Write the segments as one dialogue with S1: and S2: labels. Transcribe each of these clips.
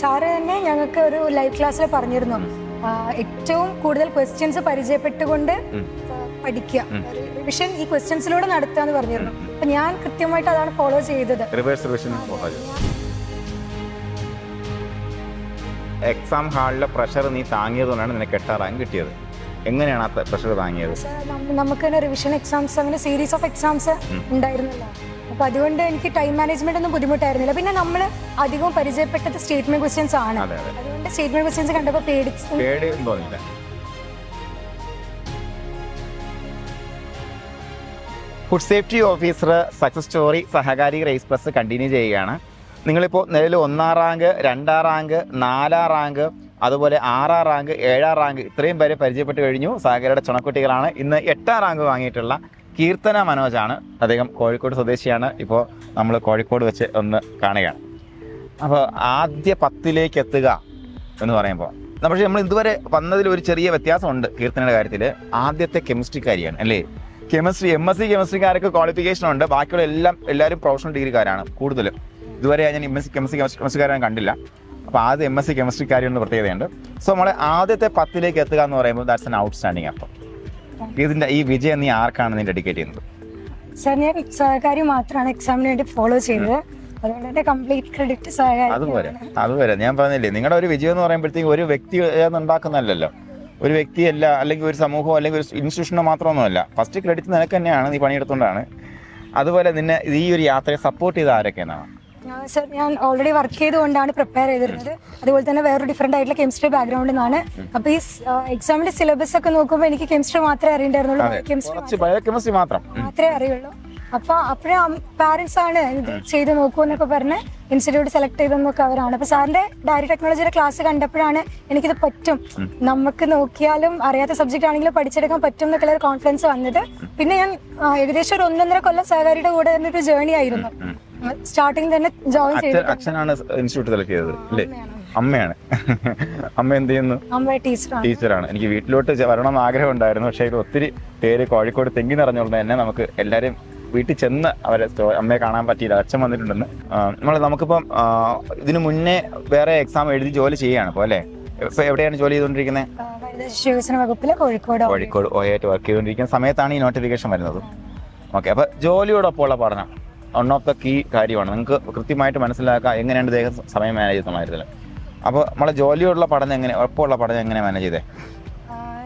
S1: Sir തന്നെ ഞങ്ങൾക്ക് ഒരു ലൈവ് ക്ലാസ്സിൽ പറഞ്ഞിരുന്നു, ഏറ്റവും കൂടുതൽ ക്വസ്റ്റ്യൻസ് പരിചയപ്പെട്ടുകൊണ്ട് പഠിക്കുക, റിവിഷൻ ഈ ക്വസ്റ്റ്യൻസിലൂടെ നടത്തുക എന്ന് പറഞ്ഞിരുന്നു. അപ്പൊ ഞാൻ കൃത്യമായിട്ട് അതാണ് ഫോളോ ചെയ്തത്.
S2: എക്സാം ഹാളിലെ പ്രഷർ നീ താങ്ങിയതുകൊണ്ടാണ് നിനക്ക് 8ാം റാങ്ക് കിട്ടിയത്. എങ്ങനെയാണ് ആ പ്രഷർ താങ്ങിയത്?
S1: നമുക്ക് തന്നെ റിവിഷൻ എക്സാംസ്, അങ്ങനെ സീരീസ് ഓഫ് എക്സാംസ് ഉണ്ടായിരുന്നല്ലോ. അപ്പൊ അതുകൊണ്ട് എനിക്ക് ടൈം മാനേജ്മെന്റ് ഒന്നും ബുദ്ധിമുട്ടായിരുന്നില്ല. പിന്നെ നമ്മൾ അധികം പരിചയപ്പെട്ടത് സ്റ്റേറ്റ്മെന്റ് ക്വസ്റ്റ്യൻസ് ആണ്. അതുകൊണ്ട് സ്റ്റേറ്റ്മെന്റ് ക്വസ്റ്റ്യൻസ് കണ്ടപ്പോൾ പേടി
S2: തോന്നില്ല. Food safety officer success story സഹകാരി റേസ് പ്ലസ് കണ്ടിന്യൂ ചെയ്യുകയാണ്. നിങ്ങളിപ്പോൾ നിലവിൽ 1ാം റാങ്ക്, 2ാം റാങ്ക്, 4ാം റാങ്ക്, അതുപോലെ 6ാം റാങ്ക്, 7ാം റാങ്ക് ഇത്രയും പേരെ പരിചയപ്പെട്ട് കഴിഞ്ഞു. സഹകാരിയുടെ ചുണക്കുട്ടികളാണ്. ഇന്ന് 8ാം റാങ്ക് വാങ്ങിയിട്ടുള്ള കീർത്തന മനോജാണ്. അദ്ദേഹം കോഴിക്കോട് സ്വദേശിയാണ്. ഇപ്പോൾ നമ്മൾ കോഴിക്കോട് വെച്ച് ഒന്ന് കാണുകയാണ്. അപ്പോൾ ആദ്യ 10ലേക്ക് എത്തുക എന്ന് പറയുമ്പോൾ പക്ഷേ നമ്മൾ ഇതുവരെ വന്നതിൽ ഒരു ചെറിയ വ്യത്യാസമുണ്ട് കീർത്തനയുടെ കാര്യത്തിൽ. ആദ്യത്തെ കെമിസ്ട്രിക്കാരിയാണ് അല്ലേ? കെമിസ്ട്രി MSc കെമിസ്ട്രിക്കാർക്ക് ക്വാളിഫിക്കേഷൻ ഉണ്ട്. ബാക്കിയുള്ള എല്ലാവരും പ്രൊഫഷണൽ ഡിഗ്രിക്കാരാണ് കൂടുതലും. ഇതുവരെ ഞാൻ MSc കെമിസ്ട്രിക്കാരൻ കണ്ടില്ല. അപ്പോൾ ആദ്യം MSc കെമിസ്ട്രിക്കാരിയെന്ന് പ്രത്യേകതയുണ്ട്. സോ നമ്മളെ ആദ്യത്തെ 10ലേക്ക് എത്തുക എന്ന് പറയുമ്പോൾ ദാറ്റ്സ് ആൻ ഔട്ട്സ്റ്റാൻഡിങ്. അപ്പം ഇതിന്റെ ഈ വിജയം നീ ആർക്കാണ് നീ ഡെഡിക്കേറ്റ് ചെയ്യുന്നത്?
S1: സാർ, ഞാൻ സഹകാരി മാത്രമാണ് എക്സാമിന് വേണ്ടി ഫോളോ ചെയ്തത്. അതുകൊണ്ട് തന്നെ കംപ്ലീറ്റ് ക്രെഡിറ്റ് സഹകാരി.
S2: അതുവരെ ഞാൻ പറഞ്ഞില്ലേ, നിങ്ങളുടെ ഒരു വിജയം എന്ന് പറയുമ്പോഴത്തേക്കും ഒരു വ്യക്തി ഉണ്ടാക്കുന്നതല്ലോ, ഒരു വ്യക്തിയല്ല, അല്ലെങ്കിൽ ഒരു സമൂഹമോ അല്ലെങ്കിൽ ഒരു ഇൻസ്റ്റിറ്റ്യൂഷനോ മാത്രമൊന്നുമല്ല. ഫസ്റ്റ് ക്രെഡിറ്റ് നിനക്ക് തന്നെയാണ്, നീ പണിയെടുത്തുകൊണ്ടാണ്. അതുപോലെ നിന്നെ ഈ ഒരു യാത്രയെ സപ്പോർട്ട് ചെയ്ത ആരൊക്കെയാണ്?
S1: സർ, ഞാൻ ഓൾറെഡി വർക്ക് ചെയ്തുകൊണ്ടാണ് പ്രിപ്പയർ ചെയ്തിരുന്നത്. അതുപോലെ തന്നെ വേറൊരു ഡിഫറെന്റ് ആയിട്ടുള്ള കെമിസ്ട്രി ബാക്ക്ഗ്രൗണ്ടിൽ നിന്നാണ്. അപ്പൊ ഈ എക്സാമിന്റെ സിലബസ് ഒക്കെ നോക്കുമ്പോൾ എനിക്ക് കെമിസ്ട്രി മാത്രമേ അറിയണ്ടായിരുന്നുള്ളൂ,
S2: കെമിസ്ട്രി
S1: മാത്രമേ അറിയുള്ളൂ. അപ്പൊ അപ്പോഴേ പാരന്റ്സ് ആണ് ചെയ്ത് നോക്കൂ എന്നൊക്കെ പറഞ്ഞ് ഇൻസ്റ്റിറ്റ്യൂട്ട് സെലക്ട് ചെയ്തെന്നൊക്കെ അവരാണ്. അപ്പൊ സാറിന്റെ ഡയറി ടെക്നോളജിയുടെ ക്ലാസ് കണ്ടപ്പോഴാണ് എനിക്കിത് പറ്റും, നമുക്ക് നോക്കിയാലും അറിയാത്ത സബ്ജക്റ്റ് ആണെങ്കിലും പഠിച്ചെടുക്കാൻ പറ്റും എന്നൊക്കെയുള്ള ഒരു കോൺഫിഡൻസ് വന്നത്. പിന്നെ ഞാൻ ഏകദേശം ഒരു 1.5 കൊല്ലം സഹകാരിയുടെ കൂടെ ഒരു ജേർണി ആയിരുന്നു. സ്റ്റാർട്ടിങ് തന്നെ ജോയിൻ ചെയ്തു.
S2: അച്ഛനാണ് ഇൻസ്റ്റിറ്റ്യൂട്ട് സെലക്ട് ചെയ്തത് അല്ലേ? അമ്മയാണ്. അമ്മ എന്ത് ചെയ്യുന്നു?
S1: അമ്മ ടീച്ചറാണ്.
S2: എനിക്ക് വീട്ടിലോട്ട് വരണമെന്ന് ആഗ്രഹം ഉണ്ടായിരുന്നു. പക്ഷേ ഇത് ഒത്തിരി പേര് കോഴിക്കോട് തെങ്ങി നിറഞ്ഞുകൊണ്ട് തന്നെ നമുക്ക് എല്ലാവരും വീട്ടിൽ ചെന്ന് അവരെ അമ്മയെ കാണാൻ പറ്റിയില്ല. അച്ഛൻ വന്നിട്ടുണ്ടെന്ന്. നമുക്കിപ്പം ഇതിനു മുന്നേ വേറെ എക്സാം എഴുതി ജോലി ചെയ്യുകയാണ് ഇപ്പോൾ അല്ലേ? ഇപ്പൊ എവിടെയാണ് ജോലി ചെയ്തുകൊണ്ടിരിക്കുന്നത്? കോഴിക്കോട് ഓയായിട്ട് വർക്ക് ചെയ്തുകൊണ്ടിരിക്കുന്ന സമയത്താണ് ഈ നോട്ടിഫിക്കേഷൻ വരുന്നത്. ഓക്കെ, അപ്പൊ ജോലിയോടൊപ്പം ഉള്ള പഠനം വൺ ഓഫ് ദ കീ കാര്യമാണ്. നിങ്ങൾക്ക് കൃത്യമായിട്ട് മനസ്സിലാക്കുക എങ്ങനെയാണ് ദേഹം സമയം മാനേജ് ചെയ്യുന്നതായിരുന്നില്ല. അപ്പോൾ നമ്മളെ ജോലിയോടുള്ള പഠനം ഒപ്പമുള്ള പഠനം എങ്ങനെ മാനേജ് ചെയ്തേ?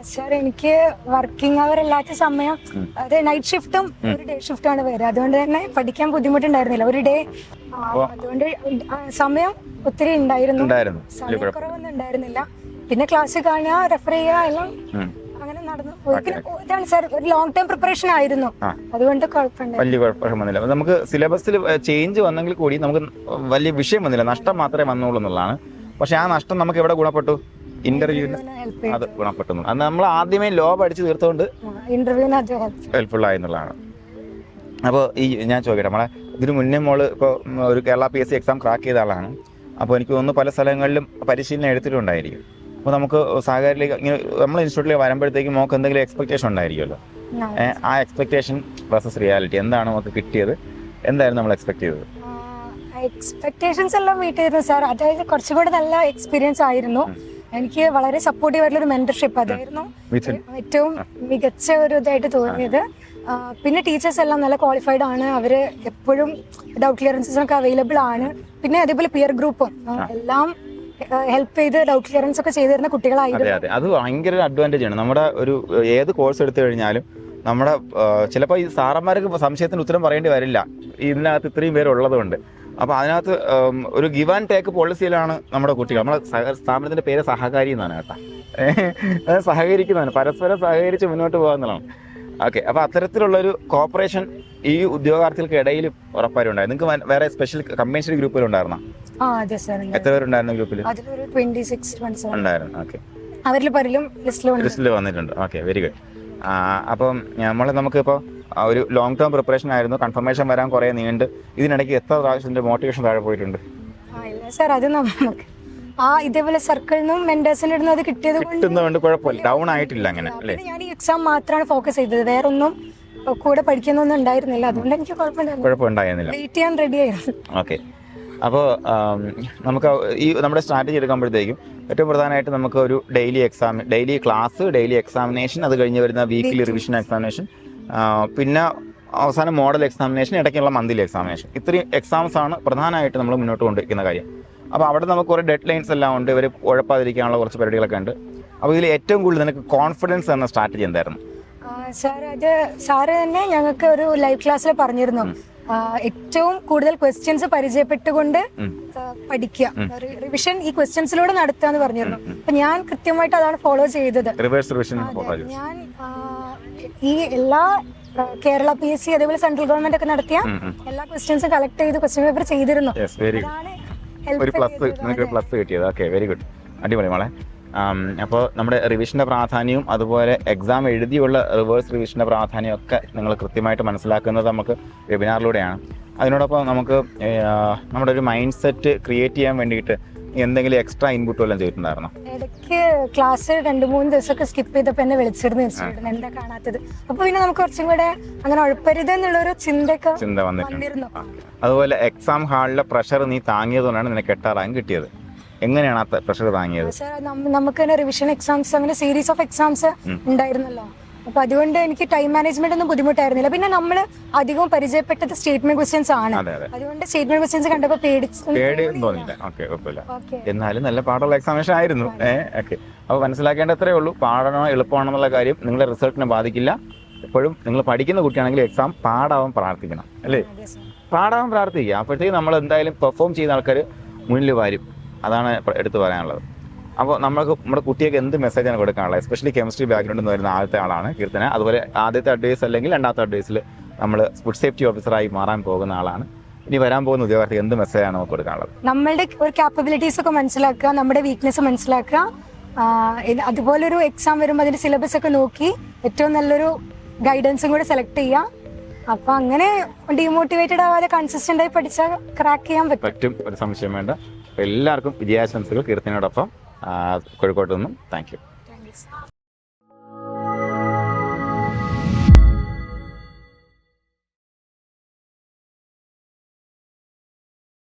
S1: സാർ, എനിക്ക് വർക്കിംഗ് അവർ അല്ലാത്ത സമയം, അത് നൈറ്റ് ഷിഫ്റ്റും ഒരു ഡേ ഷിഫ്റ്റാണ് വരിക. അതുകൊണ്ട് തന്നെ പഠിക്കാൻ ബുദ്ധിമുട്ടുണ്ടായിരുന്നില്ല. ഒരു ഡേ അതുകൊണ്ട് സമയം ഒത്തിരി ഉണ്ടായിരുന്നു, സമയക്കുറവൊന്നും ഉണ്ടായിരുന്നില്ല. പിന്നെ ക്ലാസ് കാണുക, റെഫർ ചെയ്യുക, എല്ലാം അങ്ങനെ നടന്നു. ഇതാണ് സാർ, ഒരു ലോങ് ടൈം പ്രിപ്പറേഷൻ ആയിരുന്നു. അതുകൊണ്ട്
S2: വലിയ കുഴപ്പം വന്നില്ല. നമുക്ക് സിലബസിൽ ചേഞ്ച് വന്നെങ്കിൽ കൂടി നമുക്ക് വലിയ വിഷയം വന്നില്ല, നഷ്ടം മാത്രമേ വന്നുള്ളൂ എന്നുള്ളതാണ്. പക്ഷെ ആ നഷ്ടം നമുക്ക് എവിടെ ഗുണപ്പെട്ടു? ഇന്റർവ്യൂവിന് അത് ഗുണപ്പെട്ടു. അത് നമ്മൾ ആദ്യമേ ലോ പഠിച്ച് തീർത്തുകൊണ്ട്
S1: ഇന്റർവ്യൂവിന്
S2: ഹെൽപ്ഫുൾ ആയെന്നുള്ളതാണ്. അപ്പോൾ ഞാൻ ചോദിക്കട്ടെ, നമ്മളെ ഇതിന് മുന്നേ മോള് ഇപ്പോൾ ഒരു കേരള PSC എക്സാം ക്രാക്ക് ചെയ്ത ആളാണ്. അപ്പോൾ എനിക്ക് തോന്നുന്നു പല സ്ഥലങ്ങളിലും പരിശീലനം എടുത്തിട്ടുണ്ടായിരിക്കും. അപ്പോൾ നമുക്ക് സഹകാരിലേക്ക് ഇങ്ങനെ നമ്മൾ ഇൻസ്റ്റിറ്റ്യൂട്ടിലേക്ക് വരുമ്പോഴത്തേക്കും നമുക്ക് എന്തെങ്കിലും എക്സ്പെക്ടേഷൻ ഉണ്ടായിരിക്കുമല്ലോ. ആ എക്സ്പെക്ടേഷൻ വേഴ്സസ് റിയാലിറ്റി എന്താണ് നമുക്ക് കിട്ടിയത്? എന്തായിരുന്നു നമ്മൾ എക്സ്പെക്ട് ചെയ്തത്?
S1: എക്സ്പെക്ടേഷൻസ് എല്ലാം മീറ്റ് ചെയ്തിരുന്നു സാർ. അതായത് കുറച്ചും കൂടെ നല്ല എക്സ്പീരിയൻസ് ആയിരുന്നു. എനിക്ക് വളരെ സപ്പോർട്ടീവ് ആയിട്ടുള്ള ഒരു മെന്റർഷിപ്പ് അതായിരുന്നു ഏറ്റവും മികച്ച ഒരു ഇതായിട്ട് തോന്നിയത്. പിന്നെ ടീച്ചേഴ്സ് എല്ലാം നല്ല ക്വാളിഫൈഡ് ആണ്. അവര് എപ്പോഴും ഡൗട്ട് ക്ലിയറൻസസിനൊക്കെ അവൈലബിൾ ആണ്. പിന്നെ അതേപോലെ പിയർ ഗ്രൂപ്പും എല്ലാം ഹെൽപ്പ് ചെയ്ത് ഡൗട്ട് ക്ലിയറൻസ് ഒക്കെ ചെയ്തിരുന്ന കുട്ടികളായിരുന്നു.
S2: അതെ, അത് ഭയങ്കര അഡ്വാൻറ്റേജ് ആണ്. നമ്മുടെ ഒരു ഏത് കോഴ്സ് എടുത്തു കഴിഞ്ഞാലും നമ്മുടെ ചിലപ്പോൾ ഈ സാറന്മാർക്ക് സംശയത്തിന് ഉത്തരം പറയേണ്ടി വരില്ല, ഇതിനകത്ത് ഇത്രയും പേരുള്ളത് കൊണ്ട്. അപ്പോൾ അതിനകത്ത് ഒരു ഗിവ് ആൻഡ് ടേക്ക് പോളിസിയിലാണ് നമ്മുടെ കുട്ടികൾ. നമ്മുടെ സ്ഥാപനത്തിൻ്റെ പേര് സഹകാരി എന്നാണ് കേട്ടോ. സഹകരിക്കുന്നതാണ്, പരസ്പരം സഹകരിച്ച് മുന്നോട്ട് പോകാന്നുള്ളതാണ്. ഓക്കെ, അപ്പോൾ അത്തരത്തിലുള്ളൊരു കോപ്പറേഷൻ ഈ ഉദ്യോഗാർത്ഥികൾക്ക് ഇടയിലും ഉറപ്പായിട്ടും ഉണ്ടായി. നിങ്ങൾക്ക് വേറെ സ്പെഷ്യൽ കമ്പൈൻഡ് ഗ്രൂപ്പിലുണ്ടായിരുന്നോ? എത്ര പേരുണ്ടായിരുന്നു ഗ്രൂപ്പിൽ? ഉണ്ടായിരുന്നു. ഓക്കെ, ലിസ്റ്റിൽ വന്നിട്ടുണ്ട്. Okay, very good. അപ്പം നമുക്കിപ്പോൾ ഒരു ലോങ് ടേം പ്രിപ്പറേഷൻ ആയിരുന്നു. കൺഫർമേഷൻ വരാൻ കുറേ നീണ്ട്. ഇതിനിടയ്ക്ക് എത്ര പ്രാവശ്യത്തിന്റെ മോട്ടിവേഷൻ താഴെ പോയിട്ടുണ്ട്?
S1: സാർ, അത് നമുക്ക് ഇതേപോലെ സർക്കിളിനും മെന്റേഴ്സിന്റെ അടുത്ത് അത്
S2: കിട്ടുന്നതുകൊണ്ട് കുഴപ്പമില്ല, ഡൗൺ ആയിട്ടില്ല അങ്ങനെ അല്ലേ?
S1: ഞാൻ ഈ എക്സാം മാത്രമാണ് ഫോക്കസ് ചെയ്തത്, വേറെ ഒന്നും കൂടെ പഠിക്കുന്നൊന്നും ഉണ്ടായിരുന്നില്ല. അതുകൊണ്ട് എനിക്ക് കുഴപ്പമുണ്ടായിരുന്നില്ല.
S2: വെയിറ്റ് ചെയ്യാൻ
S1: റെഡി ആയിരുന്നു.
S2: ഓക്കെ, അപ്പോൾ നമുക്ക് ഈ നമ്മുടെ സ്ട്രാറ്റജി എടുക്കുമ്പോഴത്തേക്കും ഏറ്റവും പ്രധാനമായിട്ട് നമുക്ക് ഒരു ഡെയിലി ക്ലാസ്, ഡെയിലി എക്സാമിനേഷൻ, അത് കഴിഞ്ഞ് വരുന്ന വീക്കിലി റിവിഷൻ എക്സാമിനേഷൻ, പിന്നെ അവസാനം മോഡൽ എക്സാമിനേഷൻ, ഇടയ്ക്കുള്ള മന്ത്ലി എക്സാമിനേഷൻ. ഇത്രയും എക്സാംസ് ആണ് പ്രധാനമായിട്ട് നമ്മൾ മുന്നോട്ട് കൊണ്ടുവയ്ക്കുന്ന കാര്യം. അപ്പോൾ അവിടെ നമുക്ക് കുറേ ഡെഡ് ലൈൻസ് എല്ലാം ഉണ്ട്, ഇവർ ഉഴപ്പാതിരിക്കാനുള്ള കുറച്ച് പരിപാടികളൊക്കെ ഉണ്ട്. അപ്പോൾ ഇതിൽ ഏറ്റവും കൂടുതൽ നിനക്ക് കോൺഫിഡൻസ് എന്ന സ്ട്രാറ്റജി എന്തായിരുന്നു?
S1: സാർ അത് സാറ് തന്നെ ഞങ്ങൾക്ക് ഒരു ലൈവ് ക്ലാസ്സിൽ പറഞ്ഞിരുന്നു, ഏറ്റവും കൂടുതൽ ക്വസ്റ്റ്യൻസ് പരിചയപ്പെട്ടുകൊണ്ട് പഠിക്കുക, റിവിഷൻ ഈ ക്വസ്റ്റ്യൻസിലൂടെ നടത്തുക എന്ന് പറഞ്ഞിരുന്നു. അപ്പൊ ഞാൻ കൃത്യമായിട്ട് അതാണ് ഫോളോ ചെയ്തത്. ഞാൻ ഈ എല്ലാ കേരള PSC അതേപോലെ സെൻട്രൽ ഗവൺമെന്റ് ഒക്കെ നടത്തിയ എല്ലാ ക്വസ്റ്റ്യൻസും കളക്ട് ചെയ്ത് ക്വസ്റ്റ്യൻ പേപ്പർ ചെയ്തിരുന്നു.
S2: ഒരു പ്ലസ് കിട്ടിയത്. ഓക്കെ, വെരി ഗുഡ്, അടിപൊളി മോളെ. അപ്പോൾ നമ്മുടെ റിവിഷൻ്റെ പ്രാധാന്യവും അതുപോലെ എക്സാം എഴുതിയുള്ള റിവേഴ്സ് റിവിഷൻ്റെ പ്രാധാന്യം ഒക്കെ നിങ്ങൾ കൃത്യമായിട്ട് മനസ്സിലാക്കുന്നത് നമുക്ക് വെബിനാറിലൂടെയാണ്. അതിനോടൊപ്പം നമുക്ക് നമ്മുടെ ഒരു മൈൻഡ് സെറ്റ് ക്രിയേറ്റ് ചെയ്യാൻ വേണ്ടിയിട്ട് എന്തെങ്കിലും എക്സ്ട്രാ ഇൻപുട്ട് വല്ലതും ചെയ്തിട്ടുണ്ടായിരുന്നോ?
S1: ഇടയ്ക്ക് ക്ലാസ് 2-3 ദിവസമൊക്കെ സ്കിപ്പ് ചെയ്തപ്പോൾ എന്നെ വിളിച്ചിരുന്നു, എന്താ കാണാത്തത്. അപ്പൊ പിന്നെ നമുക്ക് കുറച്ചും കൂടെ അങ്ങനെ ഉഴപ്പരുത് എന്നുള്ളൊരു ചിന്ത വന്നിരുന്നു.
S2: അതുപോലെ എക്സാം ഹാളിലെ പ്രഷർ നീ താങ്ങിയതുകൊണ്ടാണ് നിനക്ക് 8 റാങ്ക് കിട്ടിയത്. എങ്ങനെയാണ് ആ പ്രഷർ താങ്ങിയത്?
S1: നമുക്ക് തന്നെ റിവിഷൻ എക്സാംസ്, അങ്ങനെ സീരീസ് ഓഫ് എക്സാംസ് ഉണ്ടായിരുന്നല്ലോ. അപ്പൊ അതുകൊണ്ട് എനിക്ക് ടൈം മാനേജ്മെന്റ് ഒന്നും ബുദ്ധിമുട്ടായിരുന്നില്ല. പിന്നെ നമ്മൾ അധികം പരിചയപ്പെട്ടത് സ്റ്റേറ്റ്മെന്റ് ക്വസ്റ്റ്യൻസ് ആണ്. അതുകൊണ്ട് സ്റ്റേറ്റ്മെന്റ് ക്വസ്റ്റ്യൻസ് കണ്ടപ്പോൾ പേടി
S2: തോന്നിയില്ല. ഓക്കെ, കുഴപ്പമില്ല. എന്നാലും നല്ല പാടുള്ള എക്സാമിനേഷൻ ആയിരുന്നു. ഓക്കെ, അപ്പോൾ മനസ്സിലാക്കേണ്ടത്രേ ഉള്ളൂ, പാടണോ എളുപ്പമാണെന്നുള്ള കാര്യം നിങ്ങളുടെ റിസൾട്ടിനെ ബാധിക്കില്ല. എപ്പോഴും നിങ്ങൾ പഠിക്കുന്ന കുട്ടിയാണെങ്കിൽ എക്സാം പാടാവാൻ പ്രാർത്ഥിക്കണം, അല്ലേ? പാടാവാൻ പ്രാർത്ഥിക്കുക. അപ്പോഴത്തേക്ക് നമ്മൾ എന്തായാലും പെർഫോം ചെയ്യുന്ന ആൾക്കാർ മുന്നിൽ വരും. അതാണ് എടുത്തു പറയാനുള്ളത്. അപ്പോൾ നമ്മുടെ കുട്ടിയൊക്കെ എന്ത് മെസ്സേജാണ് കൊടുക്കാനുള്ളത്? എസ്പെഷ്യലി കെമിസ്ട്രി ബാക്ക്ഗ്രൗണ്ടിൽ നിന്ന് വരുന്ന ആദ്യത്തെ ആളാണ് കീർത്തന. അതുപോലെ ആദ്യത്തെ അഡ്വൈസ് അല്ലെങ്കിൽ രണ്ടാമത്തെ അഡ്വൈസിൽ നമ്മൾ ഫുഡ് സേഫ്റ്റി ഓഫീസറായി മാറാൻ പോകുന്ന ആളാണ്. ഇനി വരാൻ പോകുന്ന ഉദ്യോഗാർത്ഥിക്ക് എന്ത് മെസ്സേജാണ് നമുക്ക് കൊടുക്കാനുള്ളത്?
S1: നമ്മളുടെ ഒരു ക്യാപ്പബിലിറ്റീസ് ഒക്കെ മനസ്സിലാക്കുക, നമ്മുടെ വീക്ക്നെസ് മനസ്സിലാക്കുക. അതുപോലൊരു എക്സാം വരുമ്പോൾ അതിന്റെ സിലബസ് ഒക്കെ നോക്കി ഏറ്റവും നല്ലൊരു ഗൈഡൻസും കൂടെ സെലക്ട് ചെയ്യുക. അപ്പൊ അങ്ങനെ ഡിമോട്ടിവേറ്റഡ് ആവാതെ കൺസിസ്റ്റന്റ് ആയി പഠിച്ചാൽ ക്രാക്ക് ചെയ്യാൻ പറ്റും.
S2: ഒരു സംശയം വേണ്ട. എല്ലാവർക്കും വിജയാശംസകൾ. കീർത്തനയോടൊപ്പം കോഴിക്കോട്ട് നിന്നും താങ്ക് യു.